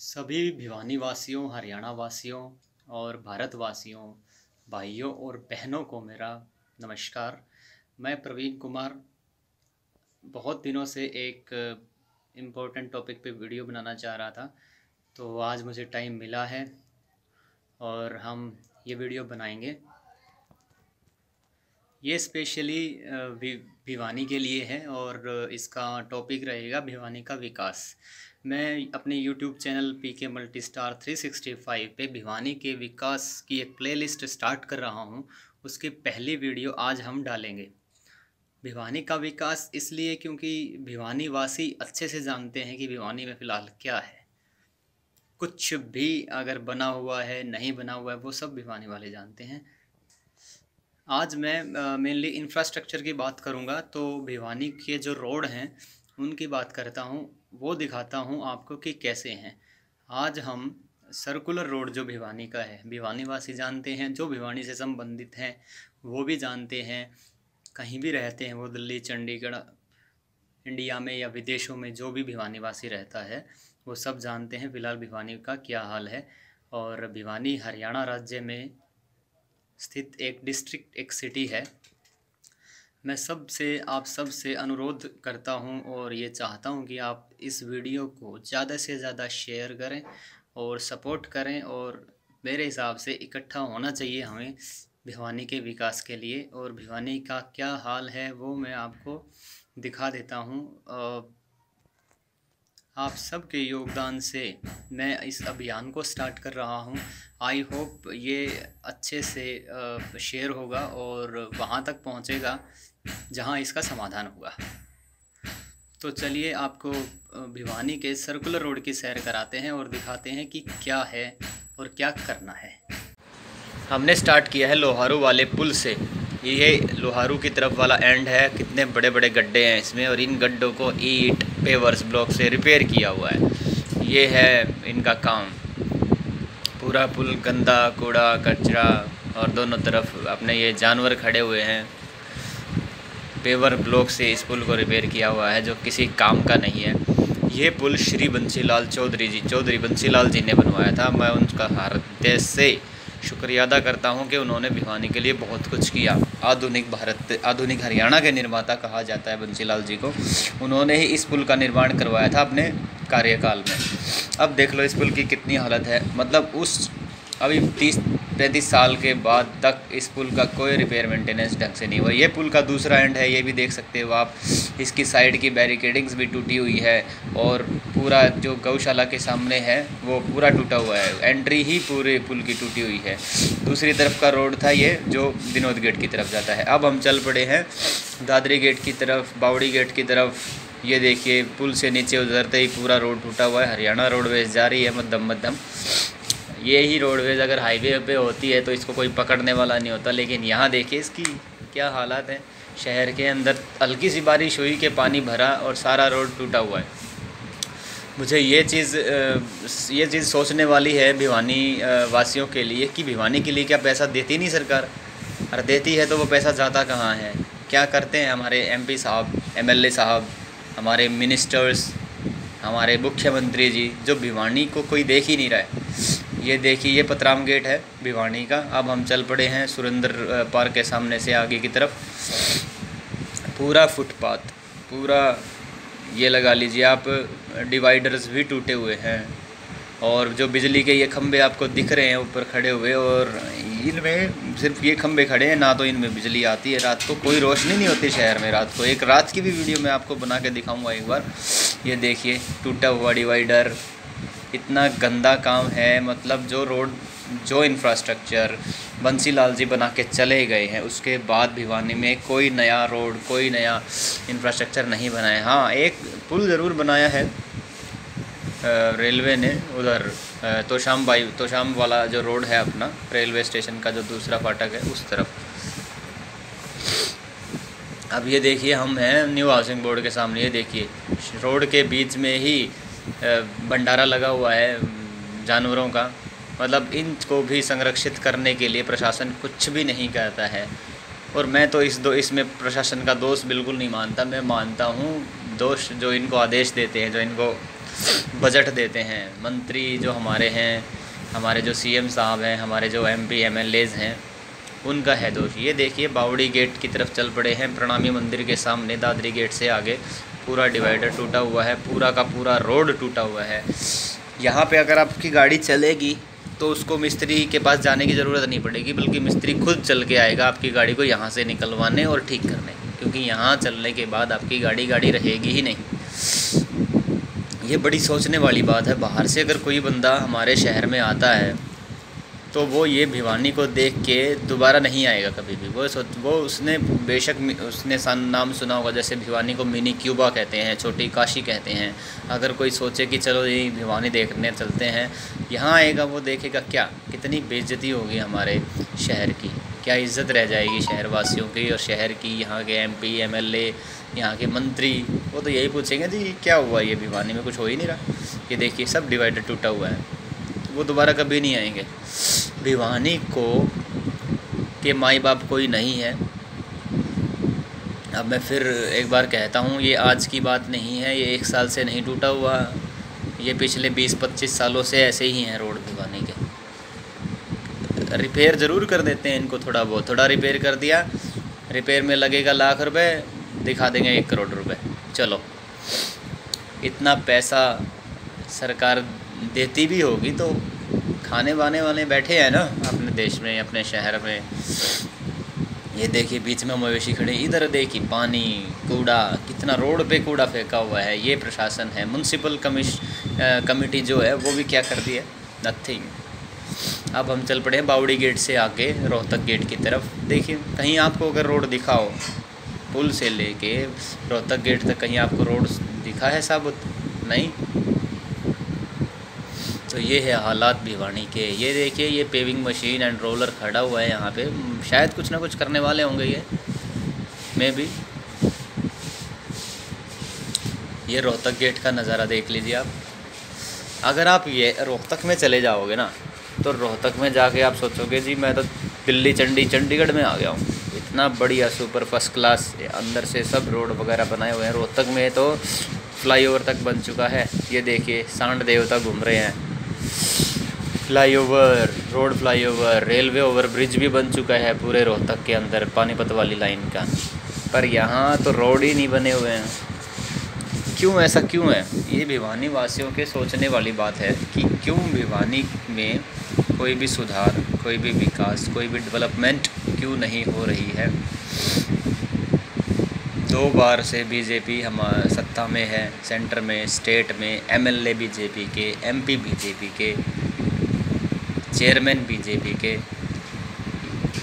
सभी भिवानी वासियों, हरियाणा वासियों और भारतवासियों, भाइयों और बहनों को मेरा नमस्कार। मैं प्रवीण कुमार बहुत दिनों से एक इम्पोर्टेंट टॉपिक पे वीडियो बनाना चाह रहा था, तो आज मुझे टाइम मिला है और हम ये वीडियो बनाएंगे। ये स्पेशली भिवानी के लिए है और इसका टॉपिक रहेगा भिवानी का विकास। मैं अपने YouTube चैनल PK मल्टीस्टार 365 पे भिवानी के विकास की एक प्लेलिस्ट स्टार्ट कर रहा हूँ। उसकी पहली वीडियो आज हम डालेंगे। भिवानी का विकास इसलिए क्योंकि भिवानी वासी अच्छे से जानते हैं कि भिवानी में फ़िलहाल क्या है। कुछ भी अगर बना हुआ है, नहीं बना हुआ है, वो सब भिवानी वाले जानते हैं। आज मैं मेनली इंफ्रास्ट्रक्चर की बात करूंगा, तो भिवानी के जो रोड हैं उनकी बात करता हूं, वो दिखाता हूं आपको कि कैसे हैं। आज हम सर्कुलर रोड जो भिवानी का है, भिवानी वासी जानते हैं, जो भिवानी से संबंधित हैं वो भी जानते हैं, कहीं भी रहते हैं वो दिल्ली, चंडीगढ़, इंडिया में या विदेशों में जो भी भिवानी वासी रहता है वो सब जानते हैं फ़िलहाल भिवानी का क्या हाल है। और भिवानी हरियाणा राज्य में स्थित एक डिस्ट्रिक्ट, एक सिटी है। मैं आप सबसे अनुरोध करता हूं और ये चाहता हूं कि आप इस वीडियो को ज़्यादा से ज़्यादा शेयर करें और सपोर्ट करें। और मेरे हिसाब से इकट्ठा होना चाहिए हमें भिवानी के विकास के लिए। और भिवानी का क्या हाल है वो मैं आपको दिखा देता हूं। आप सबके योगदान से मैं इस अभियान को स्टार्ट कर रहा हूं। आई होप ये अच्छे से शेयर होगा और वहां तक पहुंचेगा जहां इसका समाधान होगा। तो चलिए आपको भिवानी के सर्कुलर रोड की सैर कराते हैं और दिखाते हैं कि क्या है और क्या करना है। हमने स्टार्ट किया है लोहारू वाले पुल से। ये लोहारू की तरफ वाला एंड है। कितने बड़े बड़े गड्ढे हैं इसमें और इन गड्ढों को ईंट, पेवर्स ब्लॉक से रिपेयर किया हुआ है। ये है इनका काम। पूरा पुल गंदा, कूड़ा, कचरा और दोनों तरफ अपने ये जानवर खड़े हुए हैं। पेवर ब्लॉक से इस पुल को रिपेयर किया हुआ है जो किसी काम का नहीं है। ये पुल श्री बंसीलाल चौधरी बंसीलाल जी ने बनवाया था। मैं उनका हृदय से शुक्रिया अदा करता हूं कि उन्होंने भिवानी के लिए बहुत कुछ किया। आधुनिक हरियाणा के निर्माता कहा जाता है बंसीलाल जी को। उन्होंने ही इस पुल का निर्माण करवाया था अपने कार्यकाल में। अब देख लो इस पुल की कितनी हालत है। मतलब अभी 30-35 साल के बाद तक इस पुल का कोई रिपेयर मेंटेनेंस ढंग से नहीं हुआ। ये पुल का दूसरा एंड है, ये भी देख सकते हो आप। इसकी साइड की बैरिकेडिंग्स भी टूटी हुई है और पूरा जो गौशाला के सामने है वो पूरा टूटा हुआ है। एंट्री ही पूरे पुल की टूटी हुई है। दूसरी तरफ का रोड था ये जो विनोद गेट की तरफ जाता है। अब हम चल पड़े हैं दादरी गेट की तरफ, बावड़ी गेट की तरफ। ये देखिए पुल से नीचे उतरते ही पूरा रोड टूटा हुआ है। हरियाणा रोडवेज जा रही है मध्यम। ये ही रोडवेज अगर हाईवे पे होती है तो इसको कोई पकड़ने वाला नहीं होता, लेकिन यहाँ देखिए इसकी क्या हालात है। शहर के अंदर हल्की सी बारिश हुई कि पानी भरा और सारा रोड टूटा हुआ है। मुझे ये चीज़ सोचने वाली है भिवानी वासियों के लिए कि भिवानी के लिए क्या पैसा देती नहीं सरकार? अरे देती है तो वो पैसा जाता कहाँ है? क्या करते हैं हमारे MP साहब, MLA साहब, हमारे मिनिस्टर्स, हमारे मुख्यमंत्री जी, जो भिवानी को कोई देख ही नहीं रहा है। ये देखिए ये पतराम गेट है भिवानी का। अब हम चल पड़े हैं सुरेंद्र पार्क के सामने से आगे की तरफ। पूरा फुटपाथ, पूरा ये लगा लीजिए आप, डिवाइडर्स भी टूटे हुए हैं। और जो बिजली के ये खंभे आपको दिख रहे हैं ऊपर खड़े हुए, और इनमें सिर्फ ये खंभे खड़े हैं, ना तो इनमें बिजली आती है। रात को कोई रोशनी नहीं होती शहर में रात को। एक रात की भी वीडियो मैं आपको बना के दिखाऊंगा एक बार। ये देखिए टूटा हुआ डिवाइडर, इतना गंदा काम है। मतलब जो इंफ्रास्ट्रक्चर बंसीलाल जी बना के चले गए हैं उसके बाद भिवानी में कोई नया रोड, कोई नया इंफ्रास्ट्रक्चर नहीं बनाया। हाँ, एक पुल ज़रूर बनाया है रेलवे ने उधर तोशाम वाला जो रोड है अपना रेलवे स्टेशन का जो दूसरा फाटक है उस तरफ। अब ये देखिए हम हैं न्यू हाउसिंग बोर्ड के सामने। ये देखिए रोड के बीच में ही भंडारा लगा हुआ है जानवरों का। मतलब इनको भी संरक्षित करने के लिए प्रशासन कुछ भी नहीं करता है। और मैं तो इसमें प्रशासन का दोष बिल्कुल नहीं मानता। मैं मानता हूँ दोष जो इनको आदेश देते हैं, जो इनको बजट देते हैं। मंत्री जो हमारे हैं, हमारे जो सीएम साहब हैं, हमारे जो एमपी एमएलएज हैं, उनका है दोष। ये देखिए बावड़ी गेट की तरफ चल पड़े हैं, प्रणामी मंदिर के सामने दादरी गेट से आगे पूरा डिवाइडर टूटा हुआ है, पूरा का पूरा रोड टूटा हुआ है। यहाँ पे अगर आपकी गाड़ी चलेगी तो उसको मिस्त्री के पास जाने की ज़रूरत नहीं पड़ेगी, बल्कि मिस्त्री खुद चल के आएगा आपकी गाड़ी को यहाँ से निकलवाने और ठीक करने, क्योंकि यहाँ चलने के बाद आपकी गाड़ी रहेगी ही नहीं। ये बड़ी सोचने वाली बात है। बाहर से अगर कोई बंदा हमारे शहर में आता है तो वो ये भिवानी को देख के दोबारा नहीं आएगा कभी भी। वो उसने बेशक उसने नाम सुना होगा, जैसे भिवानी को मिनी क्यूबा कहते हैं, छोटी काशी कहते हैं। अगर कोई सोचे कि चलो ये भिवानी देखने चलते हैं, यहाँ आएगा वो देखेगा क्या कितनी बेइज्जती होगी हमारे शहर की, क्या इज़्ज़त रह जाएगी शहर वासियों की और शहर की। यहाँ के एमपी एमएलए, यहाँ के मंत्री, वो तो यही पूछेंगे जी क्या हुआ, ये भिवानी में कुछ हो ही नहीं रहा, ये देखिए सब डिवाइडर टूटा हुआ है। वो दोबारा कभी नहीं आएंगे। भिवानी को के माई बाप कोई नहीं है। अब मैं फिर एक बार कहता हूँ, ये आज की बात नहीं है, ये 1 साल से नहीं टूटा हुआ, ये पिछले 20-25 सालों से ऐसे ही हैं रोड भिवानी के। रिपेयर ज़रूर कर देते हैं इनको, थोड़ा बहुत, थोड़ा रिपेयर कर दिया, रिपेयर में लगेगा लाख रुपए, दिखा देंगे 1 करोड़ रुपए। चलो, इतना पैसा सरकार देती भी होगी तो खाने वाने वाले बैठे हैं ना अपने देश में, अपने शहर में। ये देखिए बीच में मवेशी खड़े, इधर देखिए पानी, कूड़ा, कितना रोड पे कूड़ा फेंका हुआ है। ये प्रशासन है, म्यूनसिपल कमेटी जो है वो भी क्या कर दी है, नथिंग। अब हम चल पड़े हैं बावड़ी गेट से आगे रोहतक गेट की तरफ। देखिए कहीं आपको अगर रोड दिखाओ, पुल से लेके रोहतक गेट तक कहीं आपको रोड दिखा है साबुत? नहीं। तो ये है हालात भिवानी के। ये देखिए ये पेविंग मशीन एंड रोलर खड़ा हुआ है यहाँ पे, शायद कुछ ना कुछ करने वाले होंगे ये, मैं भी। ये रोहतक गेट का नज़ारा देख लीजिए आप। अगर आप ये रोहतक में चले जाओगे ना, तो रोहतक में जाके आप सोचोगे जी मैं तो दिल्ली चंडीगढ़ में आ गया हूँ। इतना बढ़िया सुपर फर्स्ट क्लास अंदर से सब रोड वगैरह बनाए हुए हैं। रोहतक में तो फ्लाईओवर तक बन चुका है। ये देखिए सांड देवता घूम रहे हैं, flyover, road flyover, railway over bridge भी बन चुका है पूरे रोहतक के अंदर, पानीपत वाली लाइन का। पर यहाँ तो रोड ही नहीं बने हुए हैं। क्यों, ऐसा क्यों है? ये भिवानी वासियों के सोचने वाली बात है कि क्यों भिवानी में कोई भी सुधार, कोई भी विकास, कोई भी डेवलपमेंट क्यों नहीं हो रही है। 2 बार से बीजेपी हमारे सत्ता में है, सेंटर में, स्टेट में, एमएलए बीजेपी के, एमपी बीजेपी के, चेयरमैन बीजेपी के,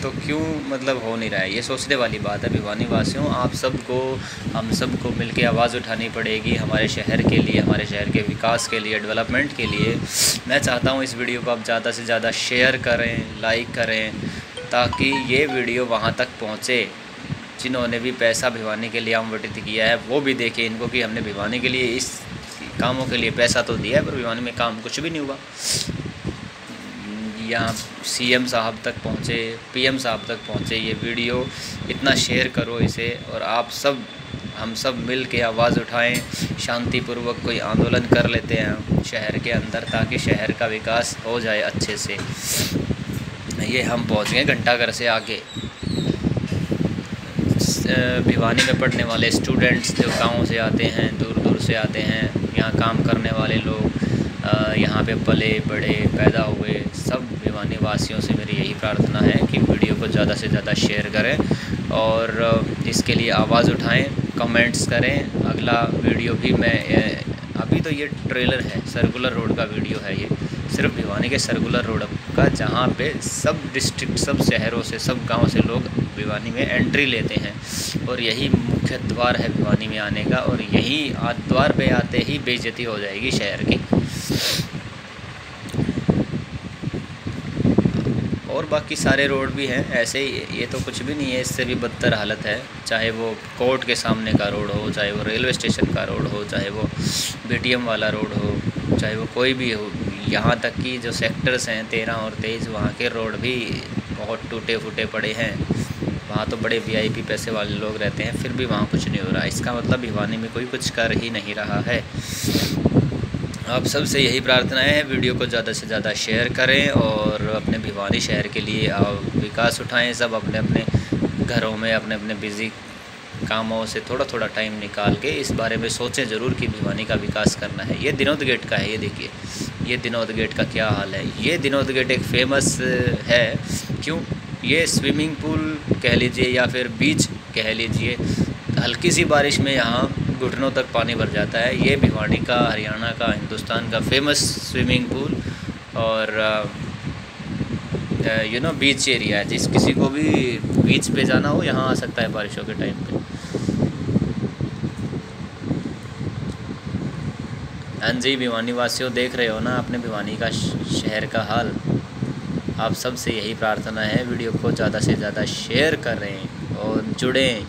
तो क्यों मतलब हो नहीं रहा है? ये सोचने वाली बात है भिवानी वासियों। आप सबको, हम सबको मिलके आवाज़ उठानी पड़ेगी हमारे शहर के लिए, हमारे शहर के विकास के लिए, डेवलपमेंट के लिए। मैं चाहता हूँ इस वीडियो को आप ज़्यादा से ज़्यादा शेयर करें, लाइक करें, ताकि ये वीडियो वहाँ तक पहुँचे। जिन्होंने भी पैसा भिवानी के लिए आवंटित किया है वो भी देखें इनको कि हमने भिवानी के लिए इस कामों के लिए पैसा तो दिया है, पर भिवानी में काम कुछ भी नहीं हुआ। यहाँ सीएम साहब तक पहुँचे, पीएम साहब तक पहुँचे ये वीडियो, इतना शेयर करो इसे। और आप सब, हम सब मिल के आवाज़ उठाएं, शांतिपूर्वक कोई आंदोलन कर लेते हैं शहर के अंदर, ताकि शहर का विकास हो जाए अच्छे से। ये हम पहुँच गए घंटाघर से आगे। भिवानी में पढ़ने वाले स्टूडेंट्स जो गाँव से आते हैं, दूर दूर से आते हैं, यहाँ काम करने वाले लोग, यहाँ पे पले बड़े पैदा हुए सब भिवानी वासियों से मेरी यही प्रार्थना है कि वीडियो को ज़्यादा से ज़्यादा शेयर करें और इसके लिए आवाज़ उठाएं, कमेंट्स करें। अगला वीडियो भी मैं, अभी तो ये ट्रेलर है, सर्कुलर रोड का वीडियो है ये, सिर्फ भिवानी के सर्कुलर रोड का, जहाँ पे सब डिस्ट्रिक्ट, सब शहरों से, सब गांव से लोग भिवानी में एंट्री लेते हैं। और यही मुख्य द्वार है भिवानी में आने का, और यही द्वार पे आते ही बेइज्जती हो जाएगी शहर की। और बाकी सारे रोड भी हैं ऐसे ही, ये तो कुछ भी नहीं है, इससे भी बदतर हालत है। चाहे वो कोर्ट के सामने का रोड हो, चाहे वो रेलवे स्टेशन का रोड हो, चाहे वो बीटीएम वाला रोड हो, चाहे वो कोई भी हो। यहाँ तक कि जो सेक्टर्स हैं 13 और 23, वहाँ के रोड भी बहुत टूटे फूटे पड़े हैं। वहाँ तो बड़े वीआईपी पैसे वाले लोग रहते हैं, फिर भी वहाँ कुछ नहीं हो रहा। इसका मतलब भिवानी में कोई कुछ कर ही नहीं रहा है। आप सबसे यही प्रार्थना है, वीडियो को ज़्यादा से ज़्यादा शेयर करें और अपने भिवानी शहर के लिए आप विकास उठाएं। सब अपने अपने घरों में अपने अपने बिज़ी कामों से थोड़ा थोड़ा टाइम निकाल के इस बारे में सोचें ज़रूर कि भिवानी का विकास करना है। ये विनोद गेट का है, ये देखिए, ये विनोद गेट का क्या हाल है। ये विनोद गेट एक फेमस है, क्यों? ये स्विमिंग पूल कह लीजिए या फिर बीच कह लीजिए, हल्की सी बारिश में यहाँ घुटनों तक पानी भर जाता है। ये भिवानी का, हरियाणा का, हिंदुस्तान का फेमस स्विमिंग पूल और बीच एरिया है। जिस किसी को भी बीच पे जाना हो यहाँ आ सकता है बारिशों के टाइम पे। हाँ जी, भिवानी वासियों, देख रहे हो ना अपने भिवानी का शहर का हाल। आप सबसे यही प्रार्थना है, वीडियो को ज़्यादा से ज़्यादा शेयर करें और जुड़ें,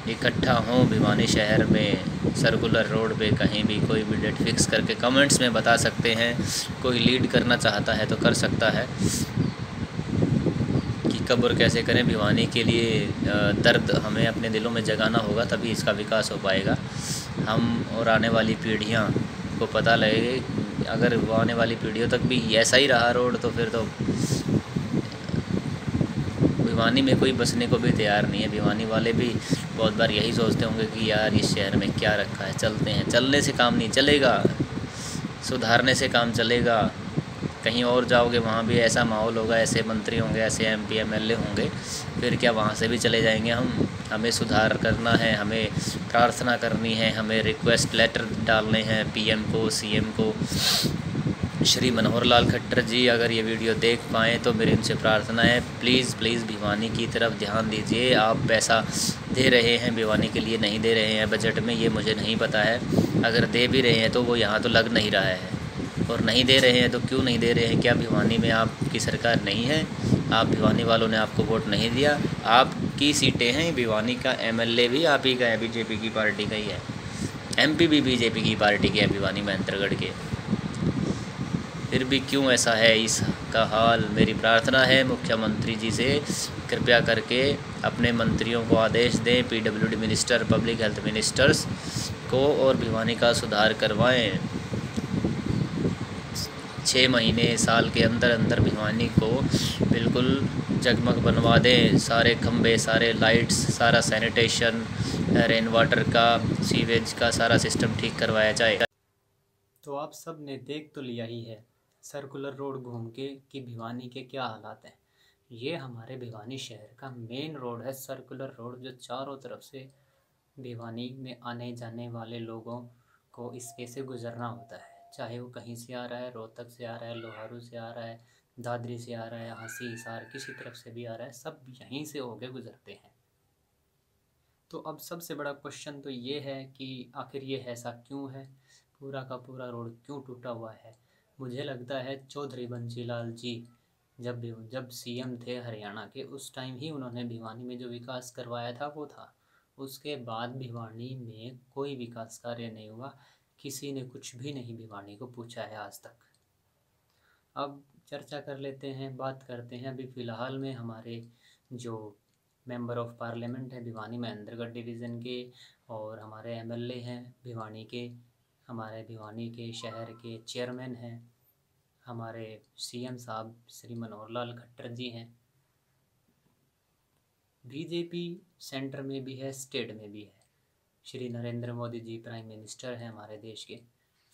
इकट्ठा हों भिवानी शहर में। सर्कुलर रोड पे कहीं भी कोई भी डेट फिक्स करके कमेंट्स में बता सकते हैं। कोई लीड करना चाहता है तो कर सकता है कि कब और कैसे करें। भिवानी के लिए दर्द हमें अपने दिलों में जगाना होगा, तभी इसका विकास हो पाएगा। हम और आने वाली पीढ़ियाँ को पता लगे, अगर वो आने वाली पीढ़ियों तक भी ऐसा ही रहा रोड तो फिर तो भिवानी में कोई बसने को भी तैयार नहीं है। भिवानी वाले भी बहुत बार यही सोचते होंगे कि यार इस शहर में क्या रखा है, चलते हैं। चलने से काम नहीं चलेगा, सुधारने से काम चलेगा। कहीं और जाओगे वहाँ भी ऐसा माहौल होगा, ऐसे मंत्री होंगे, ऐसे एमपी एमएलए होंगे, फिर क्या वहाँ से भी चले जाएंगे हम? हमें सुधार करना है, हमें प्रार्थना करनी है, हमें रिक्वेस्ट लेटर डालने हैं पीएम को, सीएम को। श्री मनोहर लाल खट्टर जी अगर ये वीडियो देख पाएँ तो मेरी उनसे प्रार्थना है, प्लीज़ प्लीज़ भिवानी की तरफ ध्यान दीजिए। आप पैसा दे रहे हैं भिवानी के लिए, नहीं दे रहे हैं बजट में, ये मुझे नहीं पता है। अगर दे भी रहे हैं तो वो यहाँ तो लग नहीं रहा है, और नहीं दे रहे हैं तो क्यों नहीं दे रहे हैं? क्या भिवानी में आपकी सरकार नहीं है? आप भिवानी वालों ने आपको वोट नहीं दिया? आपकी सीटें हैं, भिवानी का एमएलए भी आप ही का है, बीजेपी की पार्टी का ही है, एमपी भी बीजेपी की पार्टी के है भिवानी महेंद्रगढ़ के। फिर भी क्यों ऐसा है इसका हाल? मेरी प्रार्थना है मुख्यमंत्री जी से, कृपया करके अपने मंत्रियों को आदेश दें, PWD minister, public health ministers को, और भिवानी का सुधार करवाएं। 6 महीने साल के अंदर अंदर भिवानी को बिल्कुल जगमग बनवा दें। सारे खंबे, सारे लाइट्स, सारा सैनिटेशन, रेन वाटर का, सीवेज का सारा सिस्टम ठीक करवाया जाए। तो आप सब ने देख तो लिया ही है सर्कुलर रोड घूम के कि भिवानी के क्या हालात हैं। ये हमारे भिवानी शहर का मेन रोड है, सर्कुलर रोड, जो चारों तरफ से भिवानी में आने जाने वाले लोगों को इस पे से गुजरना होता है। चाहे वो कहीं से आ रहा है, रोहतक से आ रहा है, लोहारू से आ रहा है, दादरी से आ रहा है, हंसी हिसार किसी तरफ से भी आ रहा है, सब यहीं से होके गुजरते हैं। तो अब सबसे बड़ा क्वेश्चन तो ये है कि आखिर ये ऐसा क्यों है, पूरा का पूरा रोड क्यों टूटा हुआ है। मुझे लगता है चौधरी बंसीलाल जी जब सीएम थे हरियाणा के, उस टाइम ही उन्होंने भिवानी में जो विकास करवाया था वो था। उसके बाद भिवानी में कोई विकास कार्य नहीं हुआ, किसी ने कुछ भी नहीं भिवानी को पूछा है आज तक। अब चर्चा कर लेते हैं, बात करते हैं अभी फ़िलहाल में हमारे जो मेंबर ऑफ पार्लियामेंट हैं भिवानी महेंद्रगढ़ डिवीज़न के, और हमारे एमएलए हैं भिवानी के, हमारे भिवानी के शहर के चेयरमैन हैं हमारे सीएम साहब श्री मनोहर लाल खट्टर जी हैं। बीजेपी सेंटर में भी है, स्टेट में भी है, श्री नरेंद्र मोदी जी प्राइम मिनिस्टर हैं हमारे देश के,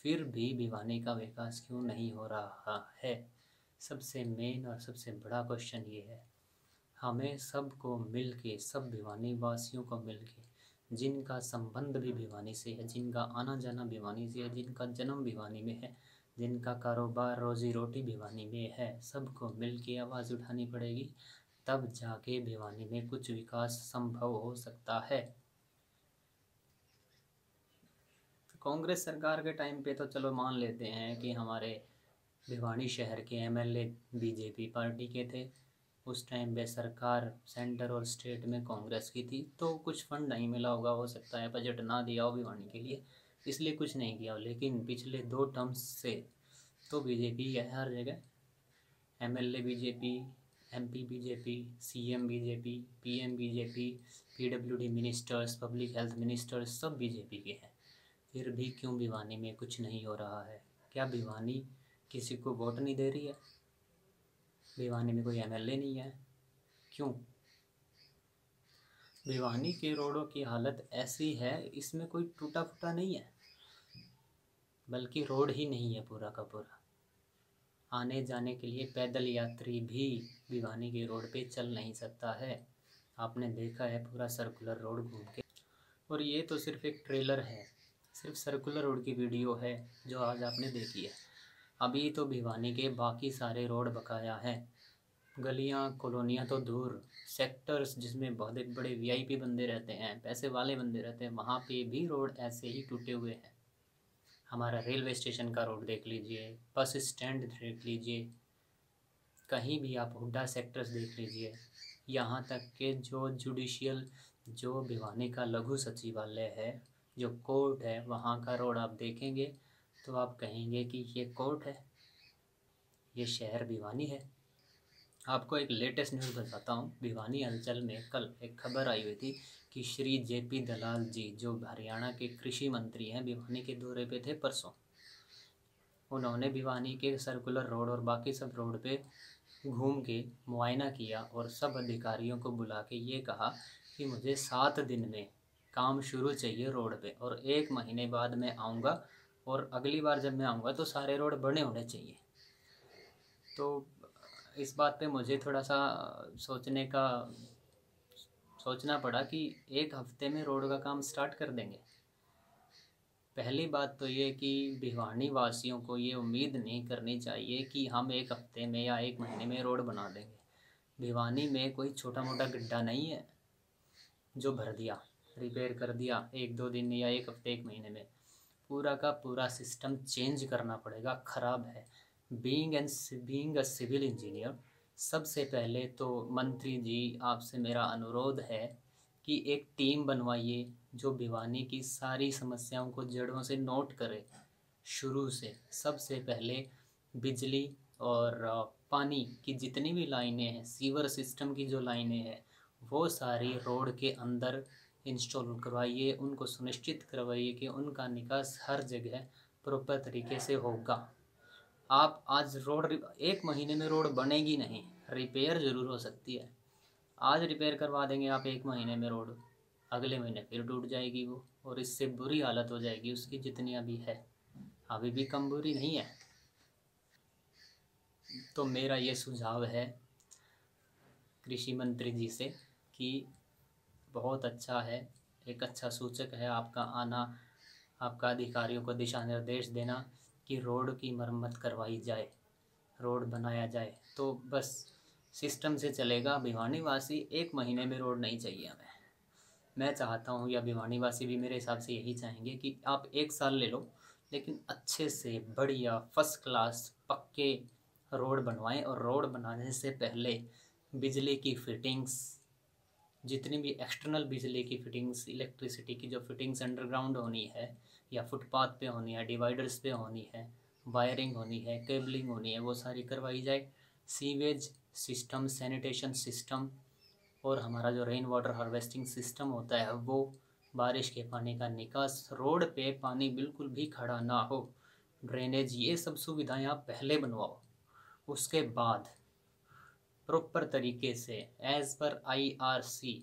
फिर भी भिवानी का विकास क्यों नहीं हो रहा है? सबसे मेन और सबसे बड़ा क्वेश्चन ये है। हमें सबको मिल के, सब भिवानी वासियों को मिल के, जिनका संबंध भी भिवानी से है, जिनका आना जाना भिवानी से है, जिनका जन्म भिवानी में है, जिनका कारोबार रोजी रोटी भिवानी में है, सबको मिल के आवाज़ उठानी पड़ेगी, तब जाके भिवानी में कुछ विकास संभव हो सकता है। कांग्रेस सरकार के टाइम पे तो चलो मान लेते हैं कि हमारे भिवानी शहर के एमएलए बीजेपी पार्टी के थे, उस टाइम पे सरकार सेंटर और स्टेट में कांग्रेस की थी, तो कुछ फंड नहीं मिला होगा, हो सकता है बजट ना दिया हो भिवानी के लिए, इसलिए कुछ नहीं किया हो। लेकिन पिछले 2 टर्म्स से तो बीजेपी है हर जगह, MLA BJP, MP BJP, CM BJP, PM BJP, PWD ministers, public health ministers सब बीजेपी के हैं। फिर भी क्यों भिवानी में कुछ नहीं हो रहा है? क्या भिवानी किसी को वोट नहीं दे रही है? भिवानी में कोई एमएलए नहीं है? क्यों? भिवानी के रोडों की हालत ऐसी है, इसमें कोई टूटा फूटा नहीं है, बल्कि रोड ही नहीं है पूरा का पूरा। आने जाने के लिए पैदल यात्री भी भिवानी के रोड पे चल नहीं सकता है। आपने देखा है पूरा सर्कुलर रोड घूम के। और ये तो सिर्फ एक ट्रेलर है, सिर्फ सर्कुलर रोड की वीडियो है जो आज आपने देखी है। अभी तो भिवानी के बाकी सारे रोड बकाया हैं। गलियां कॉलोनियां तो दूर, सेक्टर्स जिसमें बहुत एक बड़े वीआईपी बंदे रहते हैं, पैसे वाले बंदे रहते हैं, वहाँ पे भी रोड ऐसे ही टूटे हुए हैं। हमारा रेलवे स्टेशन का रोड देख लीजिए, बस स्टैंड देख लीजिए, कहीं भी आप हुड्डा सेक्टर्स देख लीजिए, यहाँ तक कि जो जुडिशियल, जो भिवानी का लघु सचिवालय है, जो कोर्ट है, वहाँ का रोड आप देखेंगे तो आप कहेंगे कि ये कोर्ट है, ये शहर भिवानी है। आपको एक लेटेस्ट न्यूज़ बताता हूँ। भिवानी अंचल में कल एक खबर आई हुई थी कि श्री जेपी दलाल जी, जो हरियाणा के कृषि मंत्री हैं, भिवानी के दौरे पे थे परसों। उन्होंने भिवानी के सर्कुलर रोड और बाकी सब रोड पे घूम के मुआयना किया और सब अधिकारियों को बुला के ये कहा कि मुझे 7 दिन में काम शुरू चाहिए रोड पे, और 1 महीने बाद मैं आऊँगा, और अगली बार जब मैं आऊँगा तो सारे रोड बने होने चाहिए। तो इस बात पे मुझे थोड़ा सा सोचना पड़ा कि 1 हफ्ते में रोड का काम स्टार्ट कर देंगे। पहली बात तो ये कि भिवानी वासियों को ये उम्मीद नहीं करनी चाहिए कि हम 1 हफ्ते में या 1 महीने में रोड बना देंगे। भिवानी में कोई छोटा मोटा गड्ढा नहीं है जो भर दिया, रिपेयर कर दिया 1-2 दिन या 1 हफ्ते 1 महीने में। पूरा का पूरा सिस्टम चेंज करना पड़ेगा, ख़राब है। बीइंग अ सिविल इंजीनियर, सबसे पहले तो मंत्री जी आपसे मेरा अनुरोध है कि एक टीम बनवाइए जो भिवानी की सारी समस्याओं को जड़ों से नोट करे। शुरू से सबसे पहले बिजली और पानी की जितनी भी लाइनें हैं, सीवर सिस्टम की जो लाइनें हैं, वो सारी रोड के अंदर इंस्टॉल करवाइए। उनको सुनिश्चित करवाइए कि उनका निकास हर जगह प्रॉपर तरीके से होगा। आप आज रोड 1 महीने में रोड बनेगी नहीं, रिपेयर ज़रूर हो सकती है। आज रिपेयर करवा देंगे आप 1 महीने में रोड, अगले महीने फिर टूट जाएगी वो, और इससे बुरी हालत हो जाएगी उसकी जितनी अभी है। अभी भी कम बुरी नहीं है। तो मेरा ये सुझाव है कृषि मंत्री जी से कि बहुत अच्छा है, एक अच्छा सूचक है आपका आना, आपका अधिकारियों को दिशा निर्देश देना कि रोड की मरम्मत करवाई जाए, रोड बनाया जाए, तो बस सिस्टम से चलेगा। भिवानी वासी 1 महीने में रोड नहीं चाहिए हमें। मैं चाहता हूँ, या भिवानी वासी भी मेरे हिसाब से यही चाहेंगे कि आप 1 साल ले लो, लेकिन अच्छे से बढ़िया फर्स्ट क्लास पक्के रोड बनवाएं। और रोड बनाने से पहले बिजली की फिटिंग्स, जितनी भी एक्सटर्नल बिजली की फिटिंग्स, इलेक्ट्रिसिटी की जो फिटिंग्स अंडरग्राउंड होनी है या फुटपाथ पे होनी है, डिवाइडर्स पे होनी है, वायरिंग होनी है, केबलिंग होनी है, वो सारी करवाई जाए। सीवेज सिस्टम, सैनिटेशन सिस्टम, और हमारा जो रेन वाटर हार्वेस्टिंग सिस्टम होता है, वो बारिश के पानी का निकास, रोड पे पानी बिल्कुल भी खड़ा ना हो, ड्रेनेज, ये सब सुविधाएं आप पहले बनवाओ। उसके बाद प्रॉपर तरीके से एज़ पर IRC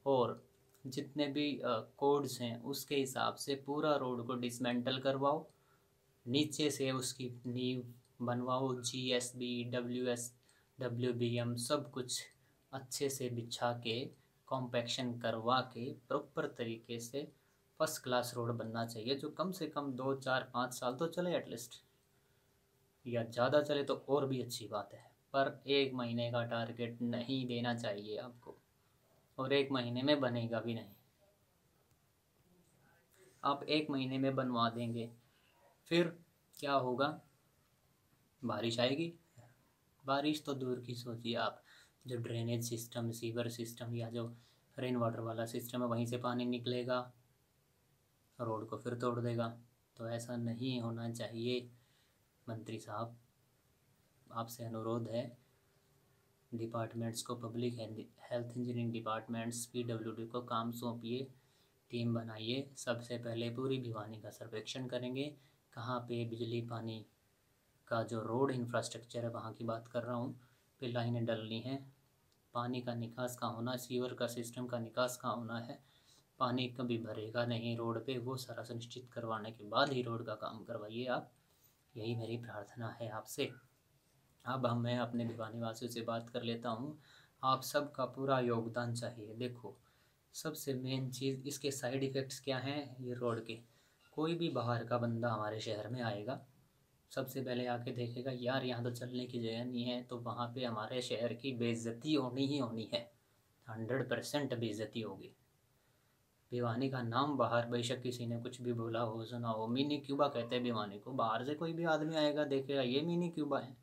और जितने भी कोड्स हैं उसके हिसाब से पूरा रोड को डिसमेंटल करवाओ, नीचे से उसकी नींव बनवाओ, GSB, WBM सब कुछ अच्छे से बिछा के, कॉम्पैक्शन करवा के प्रॉपर तरीके से फर्स्ट क्लास रोड बनना चाहिए, जो कम से कम 2-4-5 साल तो चले एटलीस्ट, या ज़्यादा चले तो और भी अच्छी बात है। पर 1 महीने का टारगेट नहीं देना चाहिए आपको, और 1 महीने में बनेगा भी नहीं। आप 1 महीने में बनवा देंगे, फिर क्या होगा? बारिश आएगी। बारिश तो दूर की सोचिए आप, जो ड्रेनेज सिस्टम, सीवर सिस्टम या जो रेन वाटर वाला सिस्टम है, वहीं से पानी निकलेगा, रोड को फिर तोड़ देगा। तो ऐसा नहीं होना चाहिए। मंत्री साहब, आपसे अनुरोध है, डिपार्टमेंट्स को, public health engineering departments, PWD को काम सौंपिए, टीम बनाइए। सबसे पहले पूरी भिवानी का सर्वेक्षण करेंगे, कहाँ पे बिजली पानी का जो रोड इंफ्रास्ट्रक्चर है वहाँ की बात कर रहा हूँ, पे लाइनें डलनी हैं, पानी का निकास कहाँ होना, सीवर का सिस्टम का निकास कहाँ होना है, पानी कभी भरेगा नहीं रोड पे, वो सारा सुनिश्चित करवाने के बाद ही रोड का काम करवाइए आप। यही मेरी प्रार्थना है आपसे। अब मैं अपने भिवानी वासियों से बात कर लेता हूँ। आप सबका पूरा योगदान चाहिए। देखो, सबसे मेन चीज़ इसके साइड इफ़ेक्ट्स क्या हैं ये रोड के। कोई भी बाहर का बंदा हमारे शहर में आएगा, सबसे पहले आके देखेगा यार यहाँ तो चलने की जगह नहीं है, तो वहाँ पे हमारे शहर की बेइज्जती होनी ही होनी है। 100% बेइज्जती होगी। भिवानी का नाम बाहर, बेशक किसी ने कुछ भी बोला हो, सुना हो, मिनी क्यूबा कहते हैं भिवानी को। बाहर से कोई भी आदमी आएगा देखेगा ये मिनी क्यूबा है,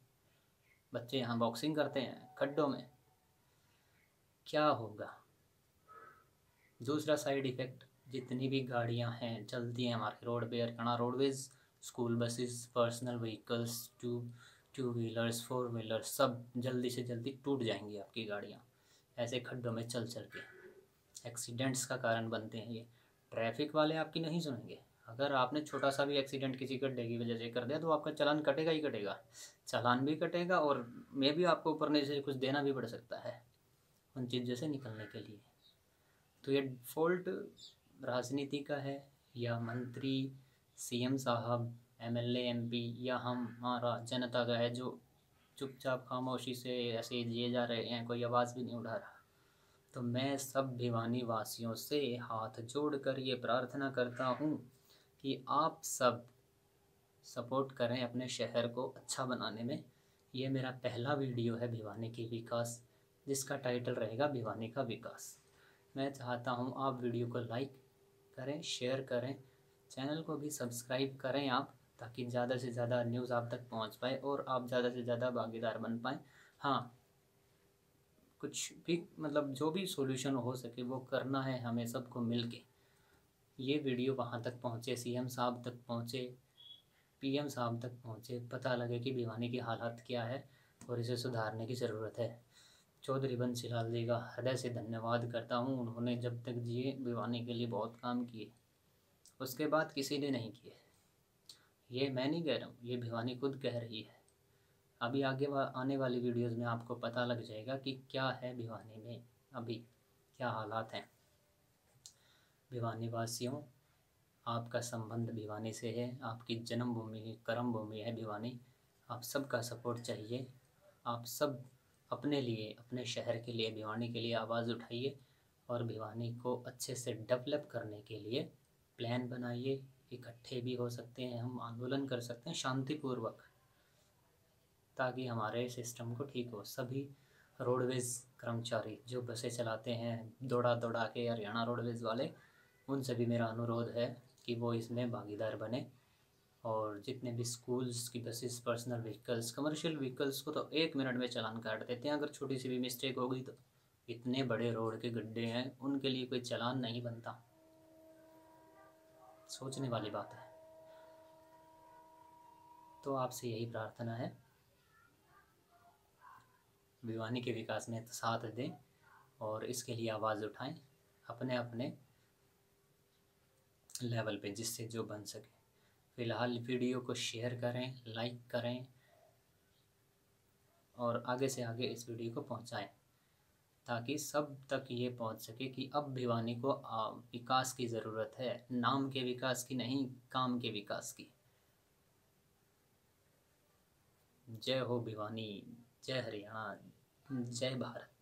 बच्चे यहाँ बॉक्सिंग करते हैं खड्डों में, क्या होगा। दूसरा साइड इफ़ेक्ट, जितनी भी गाड़ियाँ हैं चलती हैं हमारे रोड पे, Haryana roadways, school buses, personal vehicles, two wheelers, four wheelers, सब जल्दी से जल्दी टूट जाएंगी आपकी गाड़ियाँ ऐसे खड्डों में चल चल के। एक्सीडेंट्स का कारण बनते हैं ये। ट्रैफिक वाले आपकी नहीं सुनेंगे। अगर आपने छोटा सा भी एक्सीडेंट किसी गड्ढे की वजह से कर दिया तो आपका चालान कटेगा ही कटेगा। चालान भी कटेगा और मे भी आपको ऊपर से कुछ देना भी पड़ सकता है उन चीज़ों से निकलने के लिए। तो ये फॉल्ट राजनीति का है या मंत्री, सीएम साहब, एमएलए, एमपी या हमारा जनता का है जो चुपचाप खामोशी से ऐसे जिए जा रहे हैं, कोई आवाज़ भी नहीं उठा रहा। तो मैं सब भिवानी वासियों से हाथ जोड़कर ये प्रार्थना करता हूँ कि आप सब सपोर्ट करें अपने शहर को अच्छा बनाने में। ये मेरा पहला वीडियो है भिवानी की विकास, जिसका टाइटल रहेगा भिवानी का विकास। मैं चाहता हूँ आप वीडियो को लाइक करें, शेयर करें, चैनल को भी सब्सक्राइब करें आप, ताकि ज़्यादा से ज़्यादा न्यूज़ आप तक पहुँच पाए और आप ज़्यादा से ज़्यादा भागीदार बन पाएँ। हाँ, कुछ भी मतलब जो भी सॉल्यूशन हो सके वो करना है हमें सबको मिल के। ये वीडियो वहाँ तक पहुँचे, सीएम साहब तक पहुँचे, पीएम साहब तक पहुँचे, पता लगे कि भिवानी की हालत क्या है और इसे सुधारने की ज़रूरत है। चौधरी बंसीलाल जी का हृदय से धन्यवाद करता हूँ। उन्होंने जब तक जिए भिवानी के लिए बहुत काम किए, उसके बाद किसी ने नहीं किए। ये मैं नहीं कह रहा हूँ, ये भिवानी खुद कह रही है। अभी आगे आने वाली वीडियोस में आपको पता लग जाएगा कि क्या है भिवानी में अभी क्या हालात हैं। भिवानी वासियों, आपका संबंध भिवानी से है, आपकी जन्मभूमि, कर्म भूमि है भिवानी। आप सबका सपोर्ट चाहिए। आप सब अपने लिए, अपने शहर के लिए, भिवानी के लिए आवाज़ उठाइए और भिवानी को अच्छे से डेवलप करने के लिए प्लान बनाइए। इकट्ठे भी हो सकते हैं, हम आंदोलन कर सकते हैं शांतिपूर्वक, ताकि हमारे सिस्टम को ठीक हो। सभी रोडवेज़ कर्मचारी जो बसें चलाते हैं दौड़ा दौड़ा के, हरियाणा रोडवेज़ वाले, उनसे भी मेरा अनुरोध है कि वो इसमें भागीदार बने। और जितने भी स्कूल्स की buses, personal vehicles, commercial vehicles को तो 1 मिनट में चालान काट देते हैं अगर छोटी सी भी मिस्टेक हो गई तो। इतने बड़े रोड के गड्ढे हैं, उनके लिए कोई चालान नहीं बनता। सोचने वाली बात है। तो आपसे यही प्रार्थना है, भिवानी के विकास में साथ दें और इसके लिए आवाज़ उठाएं अपने अपने लेवल पे, जिससे जो बन सके। फ़िलहाल वीडियो को शेयर करें, लाइक करें और आगे से आगे इस वीडियो को पहुंचाएं, ताकि सब तक ये पहुंच सके कि अब भिवानी को विकास की ज़रूरत है। नाम के विकास की नहीं, काम के विकास की। जय हो भिवानी, जय हरियाणा, जय भारत।